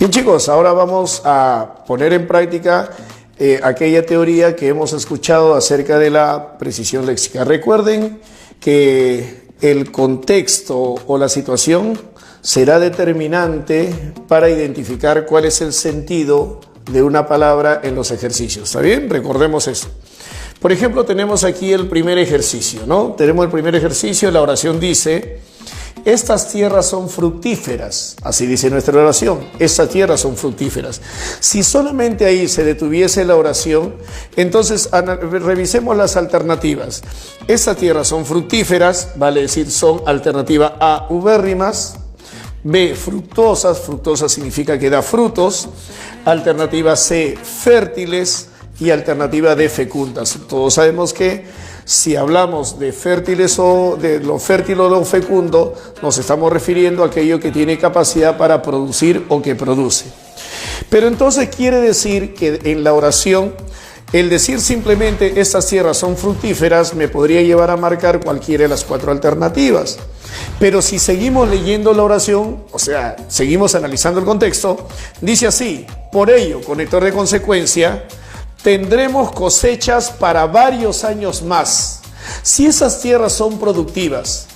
Bien, chicos, ahora vamos a poner en práctica aquella teoría que hemos escuchado acerca de la precisión léxica. Recuerden que el contexto o la situación será determinante para identificar cuál es el sentido de una palabra en los ejercicios. ¿Está bien? Recordemos eso. Por ejemplo, tenemos aquí el primer ejercicio, ¿no? Tenemos el primer ejercicio, la oración dice: estas tierras son fructíferas. Así dice nuestra oración, estas tierras son fructíferas. Si solamente ahí se detuviese la oración, entonces revisemos las alternativas. Estas tierras son fructíferas, vale decir, son alternativa A, ubérrimas. B, fructuosas, fructuosa significa que da frutos. Alternativa C, fértiles. Y alternativa D, fecundas. Todos sabemos que si hablamos de fértiles o de lo fértil o lo fecundo, nos estamos refiriendo a aquello que tiene capacidad para producir o que produce. Pero entonces quiere decir que en la oración, el decir simplemente estas tierras son fructíferas me podría llevar a marcar cualquiera de las cuatro alternativas. Pero si seguimos leyendo la oración, o sea, seguimos analizando el contexto, dice así: por ello, conector de consecuencia, tendremos cosechas para varios años más. Si esas tierras son productivas,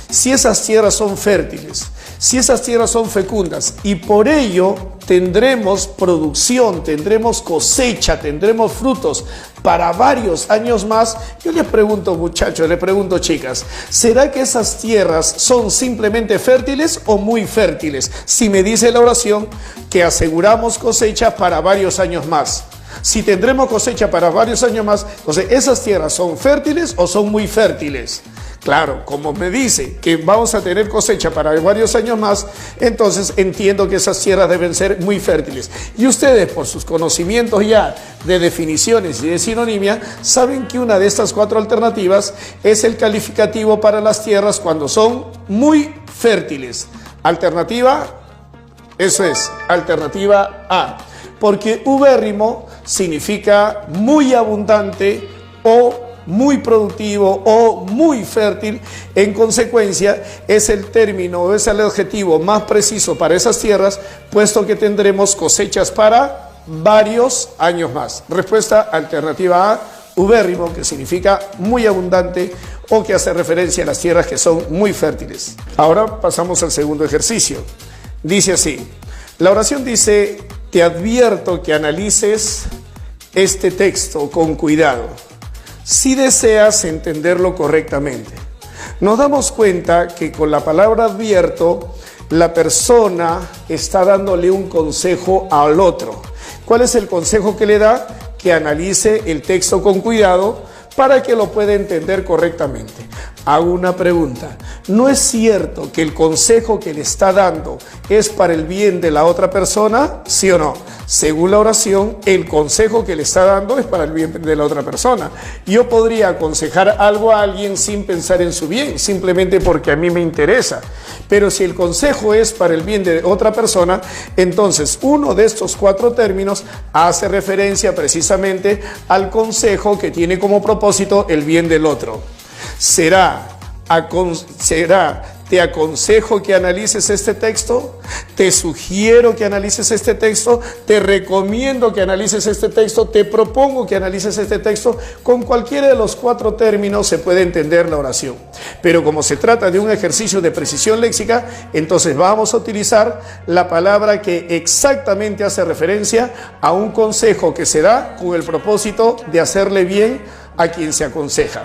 si esas tierras son fértiles, si esas tierras son fecundas, y por ello tendremos producción, tendremos cosecha, tendremos frutos para varios años más. Yo les pregunto, muchachos, les pregunto, chicas, ¿será que esas tierras son simplemente fértiles o muy fértiles? Si me dice la oración que aseguramos cosecha para varios años más. Si tendremos cosecha para varios años más, entonces, ¿esas tierras son fértiles o son muy fértiles? Claro, como me dice que vamos a tener cosecha para varios años más, entonces entiendo que esas tierras deben ser muy fértiles. Y ustedes, por sus conocimientos ya de definiciones y de sinonimia, saben que una de estas cuatro alternativas es el calificativo para las tierras cuando son muy fértiles. Alternativa, eso es, alternativa A. Porque ubérrimo significa muy abundante o muy productivo o muy fértil. En consecuencia, es el término, es el adjetivo más preciso para esas tierras, puesto que tendremos cosechas para varios años más. Respuesta alternativa A, ubérrimo, que significa muy abundante o que hace referencia a las tierras que son muy fértiles. Ahora pasamos al segundo ejercicio. Dice así, la oración dice: te advierto que analices este texto con cuidado, si deseas entenderlo correctamente. Nos damos cuenta que con la palabra advierto, la persona está dándole un consejo al otro. ¿Cuál es el consejo que le da? Que analice el texto con cuidado para que lo pueda entender correctamente. Hago una pregunta: ¿no es cierto que el consejo que le está dando es para el bien de la otra persona? ¿Sí o no? Según la oración, el consejo que le está dando es para el bien de la otra persona. Yo podría aconsejar algo a alguien sin pensar en su bien, simplemente porque a mí me interesa. Pero si el consejo es para el bien de otra persona, entonces uno de estos cuatro términos hace referencia precisamente al consejo que tiene como propósito el bien del otro. ¿Te aconsejo que analices este texto? ¿Te sugiero que analices este texto? ¿Te recomiendo que analices este texto? ¿Te propongo que analices este texto? Con cualquiera de los cuatro términos se puede entender la oración. Pero como se trata de un ejercicio de precisión léxica, entonces vamos a utilizar la palabra que exactamente hace referencia a un consejo que se da con el propósito de hacerle bien a quien se aconseja.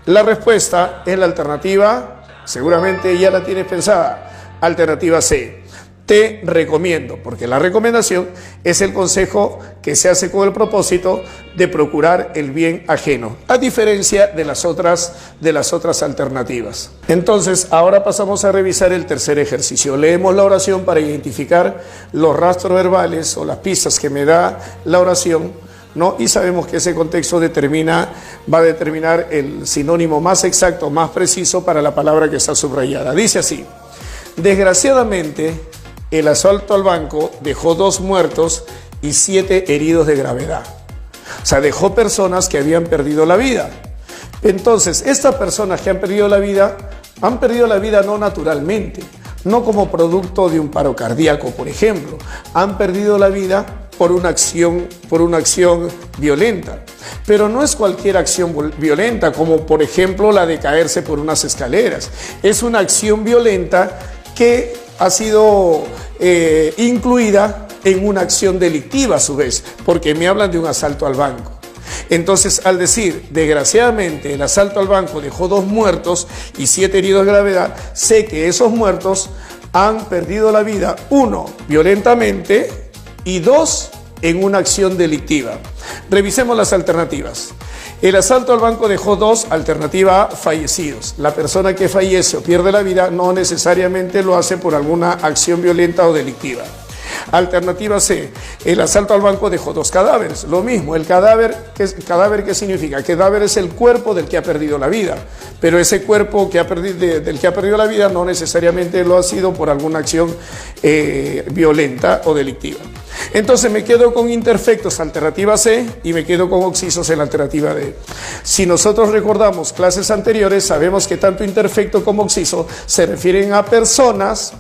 La respuesta es la alternativa, seguramente ya la tienes pensada, alternativa C. Te recomiendo, porque la recomendación es el consejo que se hace con el propósito de procurar el bien ajeno, a diferencia de las otras alternativas. Entonces, ahora pasamos a revisar el tercer ejercicio. Leemos la oración para identificar los rastros verbales o las pistas que me da la oración, ¿no? Y sabemos que ese contexto va a determinar el sinónimo más exacto, más preciso para la palabra que está subrayada. Dice así: desgraciadamente, el asalto al banco dejó 2 muertos y 7 heridos de gravedad. O sea, dejó personas que habían perdido la vida. Entonces, estas personas que han perdido la vida no naturalmente. no como producto de un paro cardíaco, por ejemplo. Han perdido la vida por una acción violenta. Pero no es cualquier acción violenta, como por ejemplo la de caerse por unas escaleras. Es una acción violenta que ha sido incluida en una acción delictiva a su vez, porque me hablan de un asalto al banco. Entonces, al decir, desgraciadamente, el asalto al banco dejó 2 muertos y 7 heridos de gravedad, sé que esos muertos han perdido la vida, 1, violentamente, y 2, en una acción delictiva. Revisemos las alternativas. El asalto al banco dejó 2, alternativa A, fallecidos. La persona que fallece o pierde la vida no necesariamente lo hace por alguna acción violenta o delictiva. Alternativa C, el asalto al banco dejó 2 cadáveres. Lo mismo, el cadáver, ¿qué significa? Cadáver es el cuerpo del que ha perdido la vida, pero ese cuerpo del que ha perdido la vida no necesariamente lo ha sido por alguna acción violenta o delictiva. Entonces me quedo con imperfectos, alternativa C, y me quedo con occisos en la alternativa D. Si nosotros recordamos clases anteriores, sabemos que tanto imperfecto como occiso se refieren a personas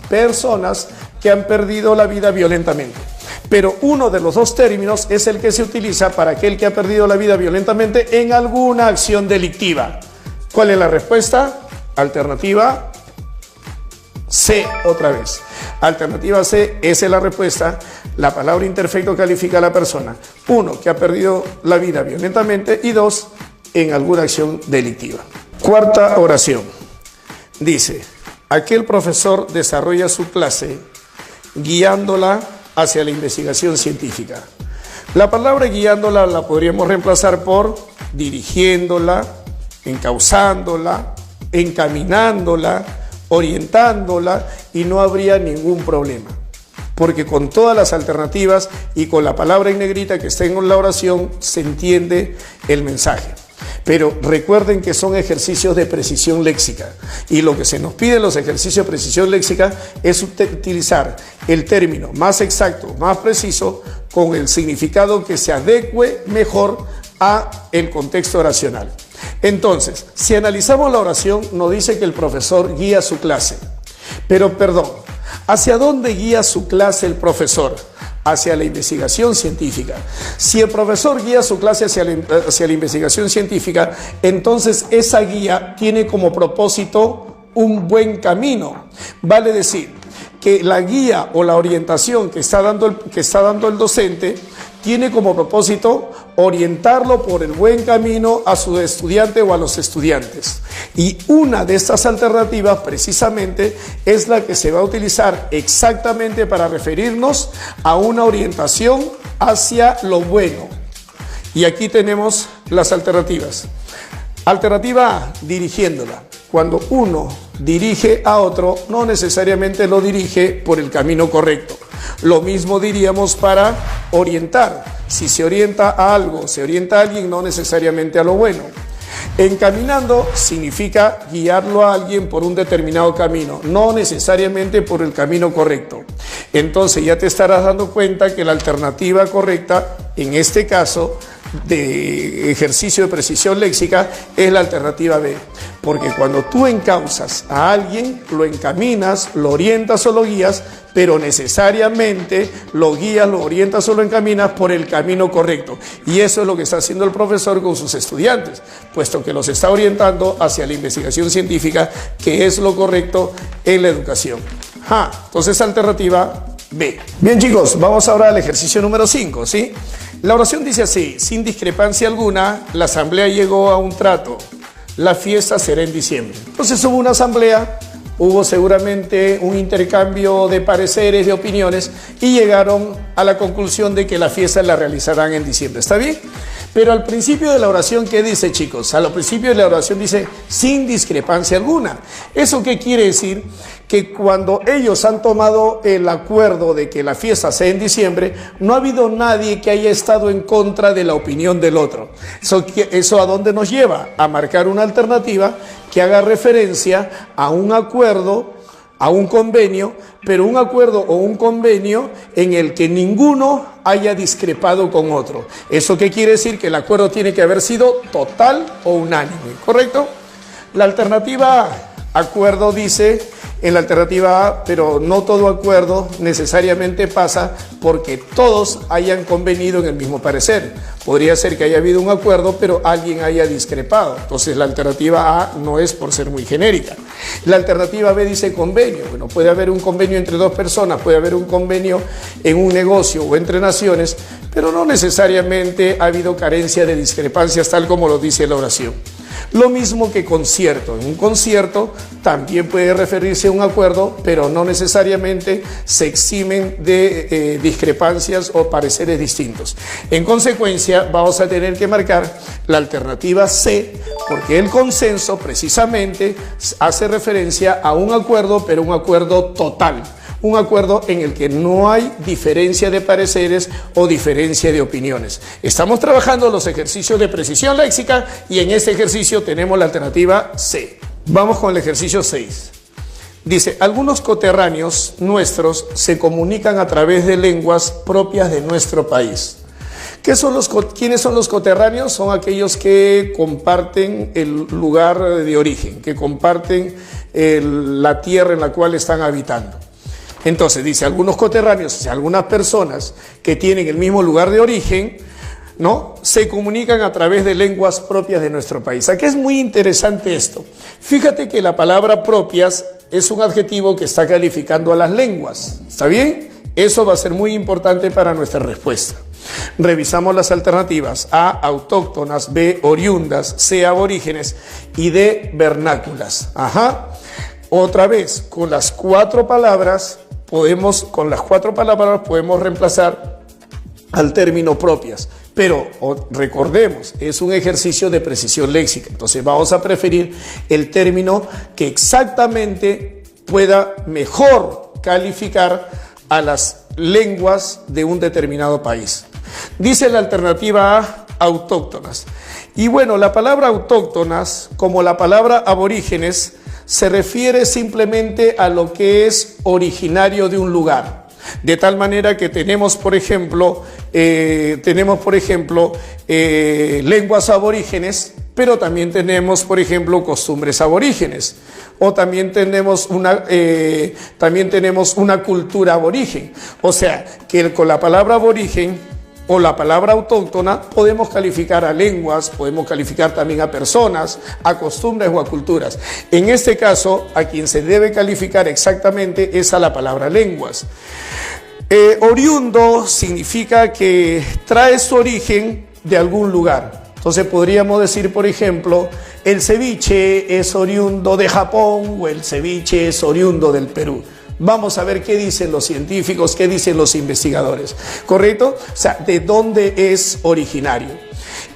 que han perdido la vida violentamente. Pero uno de los 2 términos es el que se utiliza para aquel que ha perdido la vida violentamente en alguna acción delictiva. ¿Cuál es la respuesta? Alternativa C, otra vez. Alternativa C, esa es la respuesta. La palabra imperfecto califica a la persona. 1, que ha perdido la vida violentamente, y 2, en alguna acción delictiva. Cuarta oración. Dice, aquel profesor desarrolla su clase guiándola hacia la investigación científica. La palabra guiándola la podríamos reemplazar por dirigiéndola, encauzándola, encaminándola, orientándola, y no habría ningún problema, porque con todas las alternativas y con la palabra en negrita que está en la oración se entiende el mensaje. Pero recuerden que son ejercicios de precisión léxica, y lo que se nos pide en los ejercicios de precisión léxica es utilizar el término más exacto, más preciso, con el significado que se adecue mejor a el contexto oracional. Entonces, si analizamos la oración, nos dice que el profesor guía su clase. Pero, perdón, ¿hacia dónde guía su clase el profesor? Hacia la investigación científica. Si el profesor guía su clase hacia la investigación científica, entonces esa guía tiene como propósito un buen camino. Vale decir que la guía o la orientación que está dando el docente tiene como propósito orientarlo por el buen camino a su estudiante o a los estudiantes. Y una de estas alternativas precisamente es la que se va a utilizar exactamente para referirnos a una orientación hacia lo bueno. Y aquí tenemos las alternativas. Alternativa A, dirigiéndola. Cuando uno dirige a otro, no necesariamente lo dirige por el camino correcto. Lo mismo diríamos para orientar. Si se orienta a algo, se orienta a alguien, no necesariamente a lo bueno. Encaminando significa guiarlo a alguien por un determinado camino, no necesariamente por el camino correcto. Entonces ya te estarás dando cuenta que la alternativa correcta, en este caso de ejercicio de precisión léxica, es la alternativa B. Porque cuando tú encauzas a alguien, lo encaminas, lo orientas o lo guías, pero necesariamente lo guías, lo orientas o lo encaminas por el camino correcto. Y eso es lo que está haciendo el profesor con sus estudiantes, puesto que los está orientando hacia la investigación científica, que es lo correcto en la educación. Entonces, alternativa B. Bien, chicos, vamos ahora al ejercicio número 5, ¿sí? La oración dice así: sin discrepancia alguna, la asamblea llegó a un trato. La fiesta será en diciembre. Entonces hubo una asamblea, hubo seguramente un intercambio de pareceres, de opiniones, y llegaron a la conclusión de que la fiesta la realizarán en diciembre. ¿Está bien? Pero al principio de la oración, ¿qué dice, chicos? Al principio de la oración dice sin discrepancia alguna. ¿Eso qué quiere decir? Que cuando ellos han tomado el acuerdo de que la fiesta sea en diciembre, no ha habido nadie que haya estado en contra de la opinión del otro. ¿Eso a dónde nos lleva? A marcar una alternativa que haga referencia a un acuerdo, a un convenio, pero un acuerdo o un convenio en el que ninguno haya discrepado con otro. ¿Eso qué quiere decir? Que el acuerdo tiene que haber sido total o unánime, ¿correcto? La alternativa acuerdo dice en la alternativa A, pero no todo acuerdo necesariamente pasa porque todos hayan convenido en el mismo parecer. Podría ser que haya habido un acuerdo, pero alguien haya discrepado. Entonces la alternativa A no es por ser muy genérica. La alternativa B dice convenio. Bueno, puede haber un convenio entre dos personas, puede haber un convenio en un negocio o entre naciones, pero no necesariamente ha habido carencia de discrepancias tal como lo dice la oración. Lo mismo que concierto. En un concierto también puede referirse a un acuerdo, pero no necesariamente se eximen de discrepancias o pareceres distintos. En consecuencia, vamos a tener que marcar la alternativa C, porque el consenso precisamente hace referencia a un acuerdo, pero un acuerdo total. Un acuerdo en el que no hay diferencia de pareceres o diferencia de opiniones. Estamos trabajando los ejercicios de precisión léxica y en este ejercicio tenemos la alternativa C. Vamos con el ejercicio 6. Dice, algunos coterráneos nuestros se comunican a través de lenguas propias de nuestro país. ¿Quiénes son los coterráneos? Son aquellos que comparten el lugar de origen, que comparten la tierra en la cual están habitando. Entonces dice, algunos coterráneos, o sea, algunas personas que tienen el mismo lugar de origen, ¿no?, se comunican a través de lenguas propias de nuestro país. Aquí es muy interesante esto. Fíjate que la palabra propias es un adjetivo que está calificando a las lenguas. ¿Está bien? Eso va a ser muy importante para nuestra respuesta. Revisamos las alternativas: A, autóctonas; B, oriundas; C, aborígenes; y D, vernáculas. Ajá. Otra vez, con las cuatro palabras podemos reemplazar al término propias. Pero recordemos, es un ejercicio de precisión léxica. Entonces vamos a preferir el término que exactamente pueda mejor calificar a las lenguas de un determinado país. Dice la alternativa A, autóctonas. Y bueno, la palabra autóctonas, como la palabra aborígenes, se refiere simplemente a lo que es originario de un lugar. De tal manera que tenemos, por ejemplo, lenguas aborígenes, pero también tenemos, por ejemplo, costumbres aborígenes. O también tenemos una cultura aborigen. O sea, que con la palabra aborigen o la palabra autóctona podemos calificar a lenguas, podemos calificar también a personas, a costumbres o a culturas. En este caso, a quien se debe calificar exactamente es a la palabra lenguas. Oriundo significa que trae su origen de algún lugar. Entonces podríamos decir, por ejemplo, el ceviche es oriundo de Japón o el ceviche es oriundo del Perú. Vamos a ver qué dicen los científicos, qué dicen los investigadores, ¿correcto? O sea, ¿de dónde es originario?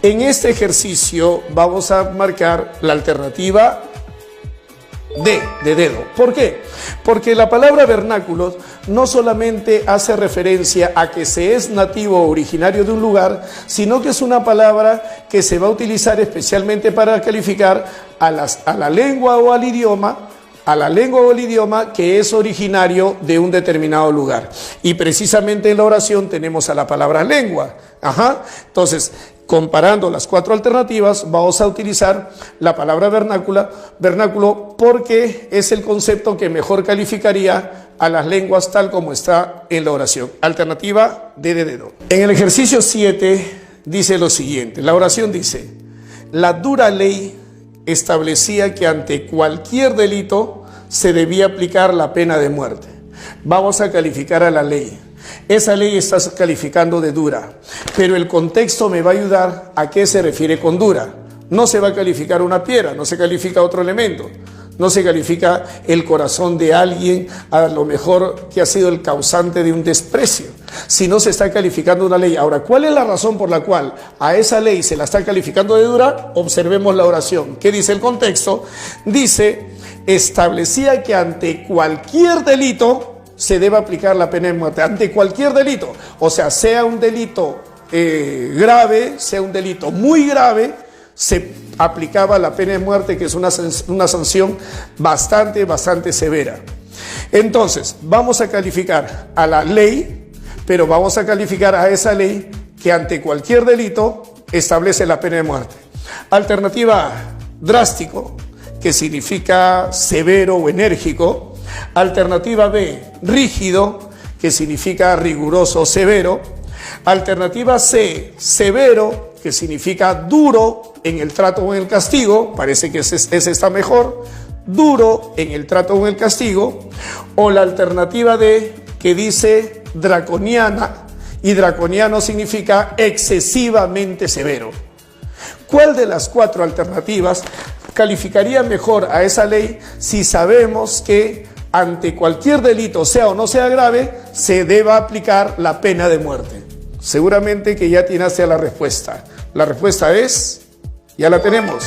En este ejercicio vamos a marcar la alternativa D, de dedo. ¿Por qué? Porque la palabra vernáculos no solamente hace referencia a que se es nativo o originario de un lugar, sino que es una palabra que se va a utilizar especialmente para calificar a la lengua o al idioma, que es originario de un determinado lugar. Y precisamente en la oración tenemos a la palabra lengua. Ajá. Entonces, comparando las cuatro alternativas, vamos a utilizar la palabra vernáculo, porque es el concepto que mejor calificaría a las lenguas tal como está en la oración. Alternativa D de dedo. En el ejercicio 7 dice lo siguiente. La oración dice: la dura ley establecía que ante cualquier delito se debía aplicar la pena de muerte. Vamos a calificar a la ley. Esa ley está calificando de dura, pero el contexto me va a ayudar a qué se refiere con dura. No se va a calificar una piedra, no se califica otro elemento, no se califica el corazón de alguien, a lo mejor que ha sido el causante de un desprecio, sino se está calificando una ley. Ahora, ¿cuál es la razón por la cual a esa ley se la está calificando de dura? Observemos la oración. ¿Qué dice el contexto? Dice: establecía que ante cualquier delito se debe aplicar la pena de muerte. Ante cualquier delito, o sea un delito grave, sea un delito muy grave, se aplicaba la pena de muerte, que es una sanción bastante severa. Entonces, vamos a calificar a la ley, pero vamos a calificar a esa ley que ante cualquier delito establece la pena de muerte. Alternativa A, drástico, que significa severo o enérgico. Alternativa B, rígido, que significa riguroso, severo. Alternativa C, severo, que significa duro en el trato o en el castigo. Parece que ese está mejor. Duro en el trato o en el castigo. O la alternativa D, que dice draconiana, y draconiano significa excesivamente severo. ¿Cuál de las cuatro alternativas calificaría mejor a esa ley si sabemos que ante cualquier delito, sea o no sea grave, se deba aplicar la pena de muerte? Seguramente que ya atinaste a la respuesta. La respuesta es, ya la tenemos,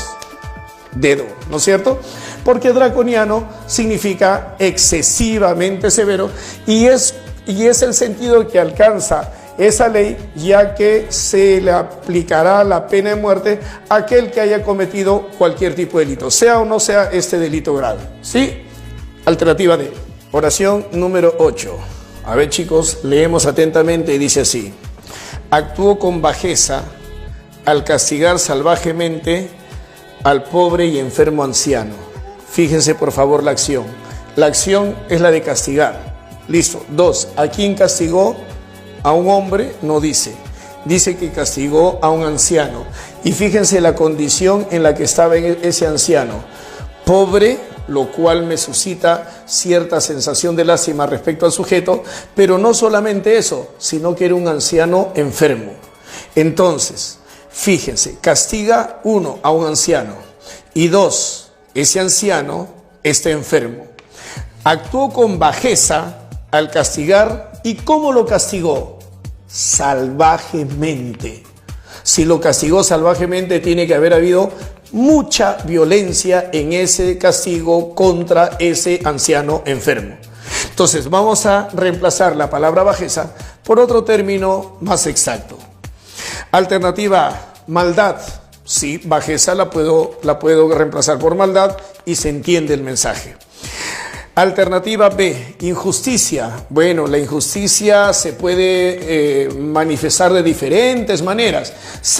dedo, ¿no es cierto? Porque draconiano significa excesivamente severo y es el sentido que alcanza esa ley, ya que se le aplicará la pena de muerte a aquel que haya cometido cualquier tipo de delito, sea o no sea este delito grave. ¿Sí? Alternativa D. Oración número 8. A ver, chicos, leemos atentamente y dice así: actuó con bajeza al castigar salvajemente al pobre y enfermo anciano. Fíjense por favor la acción. La acción es la de castigar. Listo. 2. ¿A quién castigó? A un hombre, no dice. Dice que castigó a un anciano. Y fíjense la condición en la que estaba ese anciano. Pobre, lo cual me suscita cierta sensación de lástima respecto al sujeto, pero no solamente eso, sino que era un anciano enfermo. Entonces, fíjense, castiga 1 a un anciano y 2, ese anciano está enfermo. Actuó con bajeza al castigar. ¿Y cómo lo castigó? Salvajemente. Si lo castigó salvajemente, tiene que haber habido mucha violencia en ese castigo contra ese anciano enfermo. Entonces vamos a reemplazar la palabra bajeza por otro término más exacto. Alternativa A, maldad. Sí, bajeza la puedo reemplazar por maldad y se entiende el mensaje. Alternativa B, injusticia. Bueno, la injusticia se puede manifestar de diferentes maneras.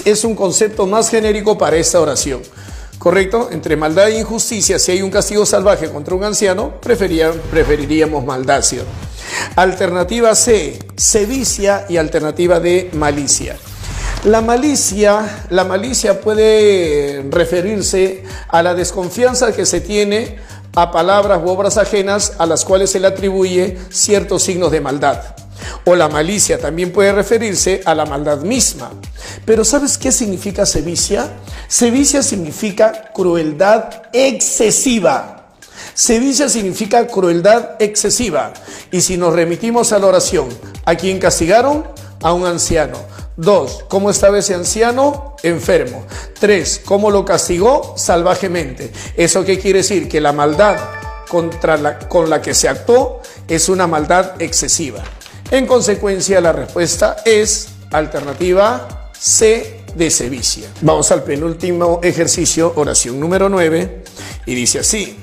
Es un concepto más genérico para esta oración. ¿Correcto? Entre maldad e injusticia, si hay un castigo salvaje contra un anciano, preferiríamos maldad, ¿cierto? Alternativa C, sevicia, y alternativa D, malicia. La malicia puede referirse a la desconfianza que se tiene a palabras u obras ajenas a las cuales se le atribuye ciertos signos de maldad. O la malicia también puede referirse a la maldad misma. Pero ¿sabes qué significa sevicia? Sevicia significa crueldad excesiva. Sevicia significa crueldad excesiva. Y si nos remitimos a la oración, ¿a quién castigaron? A un anciano. 2. ¿Cómo estaba ese anciano? Enfermo. 3. ¿Cómo lo castigó? Salvajemente. ¿Eso qué quiere decir? Que la maldad con la que se actuó es una maldad excesiva. En consecuencia, la respuesta es alternativa C, de sevicia. Vamos al penúltimo ejercicio, oración número 9, y dice así: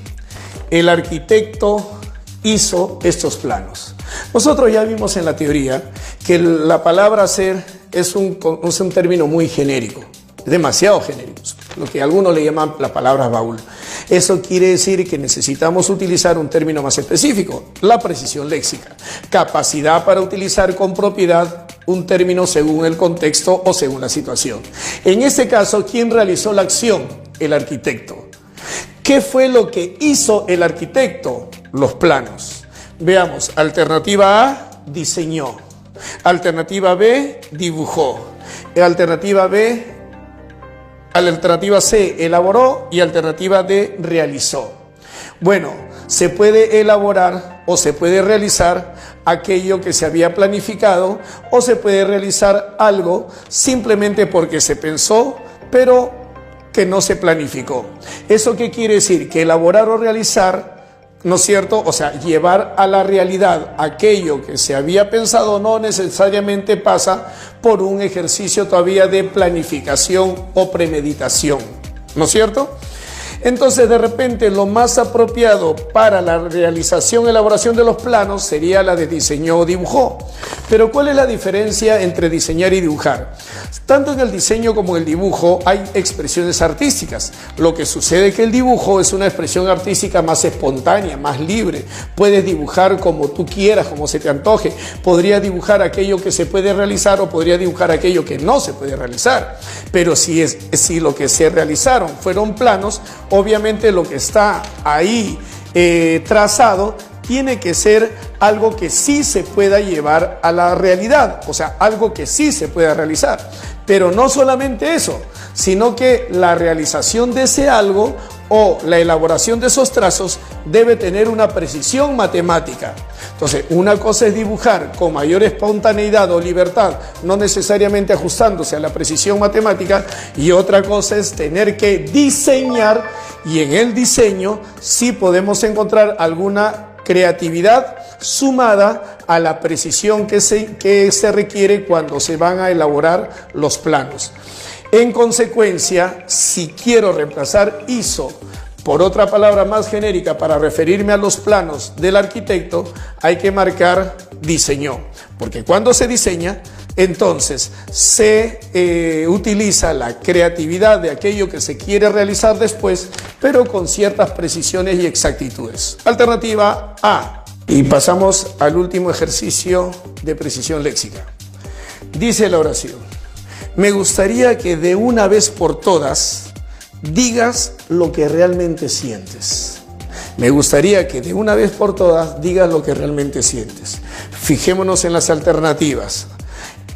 el arquitecto hizo estos planos. Nosotros ya vimos en la teoría que la palabra hacer es un término muy genérico, demasiado genérico, lo que algunos le llaman la palabra baúl. Eso quiere decir que necesitamos utilizar un término más específico, la precisión léxica, capacidad para utilizar con propiedad un término según el contexto o según la situación. En este caso, ¿quién realizó la acción? El arquitecto. ¿Qué fue lo que hizo el arquitecto? Los planos. Veamos, alternativa A, diseñó. Alternativa B, dibujó. Alternativa C, elaboró, y alternativa D, realizó. Bueno, se puede elaborar o se puede realizar aquello que se había planificado, o se puede realizar algo simplemente porque se pensó, pero que no se planificó. ¿Eso qué quiere decir? Que elaborar o realizar, ¿no es cierto? O sea, llevar a la realidad aquello que se había pensado no necesariamente pasa por un ejercicio todavía de planificación o premeditación, ¿no es cierto? Entonces, de repente, lo más apropiado para la realización, elaboración de los planos sería la de diseñó o dibujó. Pero ¿cuál es la diferencia entre diseñar y dibujar? Tanto en el diseño como en el dibujo hay expresiones artísticas. Lo que sucede es que el dibujo es una expresión artística más espontánea, más libre. Puedes dibujar como tú quieras, como se te antoje. Podría dibujar aquello que se puede realizar o podría dibujar aquello que no se puede realizar. Pero si lo que se realizaron fueron planos, obviamente lo que está ahí trazado tiene que ser algo que sí se pueda llevar a la realidad, o sea, algo que sí se pueda realizar. Pero no solamente eso, sino que la realización de ese algo o la elaboración de esos trazos debe tener una precisión matemática. Entonces, una cosa es dibujar con mayor espontaneidad o libertad, no necesariamente ajustándose a la precisión matemática, y otra cosa es tener que diseñar, y en el diseño sí podemos encontrar alguna creatividad sumada a la precisión que se requiere cuando se van a elaborar los planos. En consecuencia, si quiero reemplazar hizo por otra palabra más genérica para referirme a los planos del arquitecto, hay que marcar diseñó, porque cuando se diseña, entonces se utiliza la creatividad de aquello que se quiere realizar después, pero con ciertas precisiones y exactitudes. Alternativa A. Y pasamos al último ejercicio de precisión léxica. Dice la oración: me gustaría que de una vez por todas digas lo que realmente sientes. Me gustaría que de una vez por todas digas lo que realmente sientes. Fijémonos en las alternativas.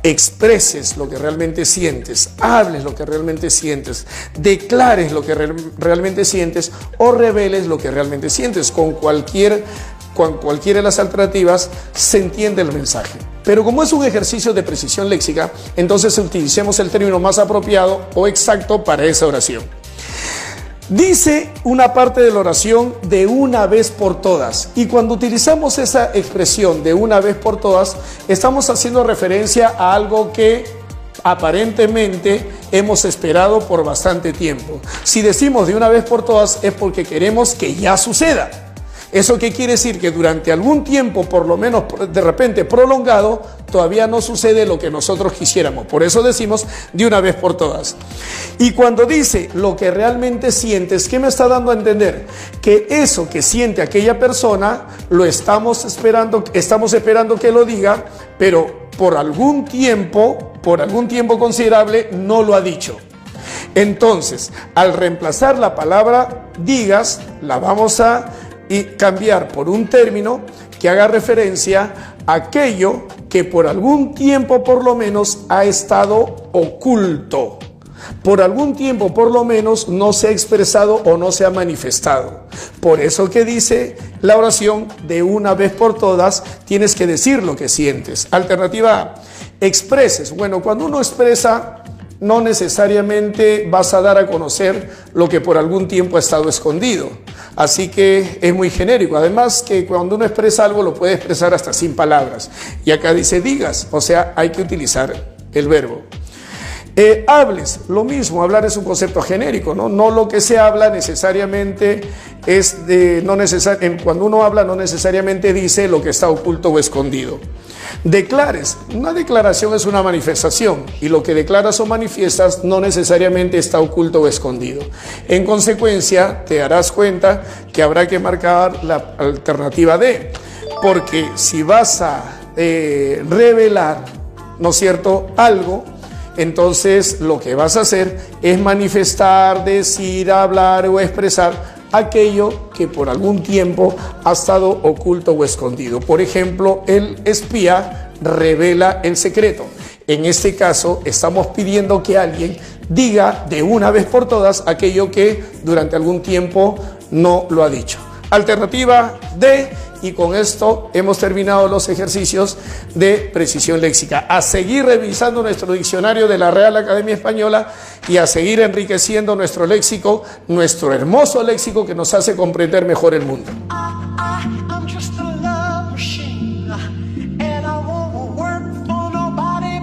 Expreses lo que realmente sientes, hables lo que realmente sientes, declares lo que realmente sientes o reveles lo que realmente sientes. Con cualquiera de las alternativas se entiende el mensaje. Pero como es un ejercicio de precisión léxica, entonces utilicemos el término más apropiado o exacto para esa oración. Dice una parte de la oración de una vez por todas, y cuando utilizamos esa expresión de una vez por todas, estamos haciendo referencia a algo que aparentemente hemos esperado por bastante tiempo. Si decimos de una vez por todas es porque queremos que ya suceda. ¿Eso qué quiere decir? Que durante algún tiempo, por lo menos de repente prolongado, todavía no sucede lo que nosotros quisiéramos. Por eso decimos de una vez por todas. Y cuando dice lo que realmente sientes, ¿qué me está dando a entender? Que eso que siente aquella persona lo estamos esperando que lo diga, pero por algún tiempo considerable no lo ha dicho. Entonces, al reemplazar la palabra digas, la vamos a cambiar por un término que haga referencia a aquello que por algún tiempo por lo menos ha estado oculto. Por algún tiempo por lo menos no se ha expresado o no se ha manifestado. Por eso que dice la oración de una vez por todas, tienes que decir lo que sientes. Alternativa A, expreses. Bueno, cuando uno expresa, no necesariamente vas a dar a conocer lo que por algún tiempo ha estado escondido. Así que es muy genérico. Además que cuando uno expresa algo lo puede expresar hasta sin palabras. Y acá dice digas, o sea, hay que utilizar el verbo. Hables, lo mismo, hablar es un concepto genérico, ¿no? No lo que se habla necesariamente es cuando uno habla no necesariamente dice lo que está oculto o escondido. Declares, una declaración es una manifestación y lo que declaras o manifiestas no necesariamente está oculto o escondido. En consecuencia, te darás cuenta que habrá que marcar la alternativa D, porque si vas a revelar, ¿no es cierto?, algo, entonces lo que vas a hacer es manifestar, decir, hablar o expresar aquello que por algún tiempo ha estado oculto o escondido. Por ejemplo, el espía revela el secreto. En este caso, estamos pidiendo que alguien diga de una vez por todas aquello que durante algún tiempo no lo ha dicho. Alternativa D, y con esto hemos terminado los ejercicios de precisión léxica. A seguir revisando nuestro diccionario de la Real Academia Española y a seguir enriqueciendo nuestro léxico, nuestro hermoso léxico que nos hace comprender mejor el mundo.